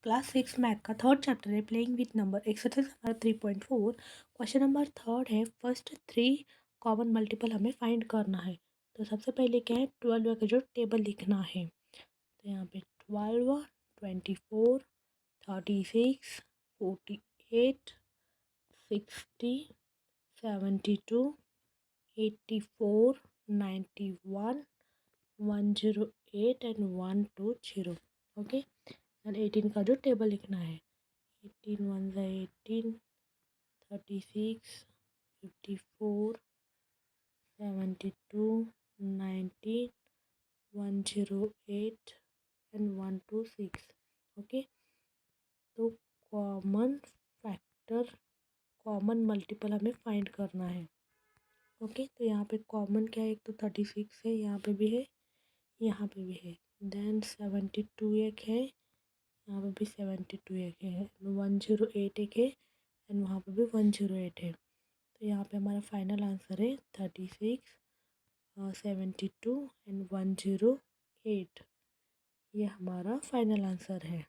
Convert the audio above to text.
Class 6 math का third chapter है playing with number. Exercise हमारा 3.4। क्वेश्चन नंबर थर्ड है फर्स्ट 3 कॉमन मल्टीपल हमें फाइंड करना है। तो सबसे पहले क्या है 12 का जो टेबल लिखना है। तो यहाँ पे 12, 24, 36, 48, 60, 72, 84, 91, 108 एंड 120। ओके, एंड 18 का जो टेबल लिखना है 18 1 18, 36, 54, 72, 19, 108 एंड 126। ओके, तो कॉमन फैक्टर कॉमन मल्टीपल हमें फाइंड करना है। ओके, तो यहाँ पे कॉमन क्या है, एक तो 36 है, यहाँ पे भी है, यहाँ पे भी है। देन 72 एक है, यहाँ पे भी 72 एक है, 108 एक है, एंड वहाँ पे भी 108 है। तो यहाँ पे हमारा फाइनल आंसर है 36, 72 एंड 108। ये हमारा फाइनल आंसर है।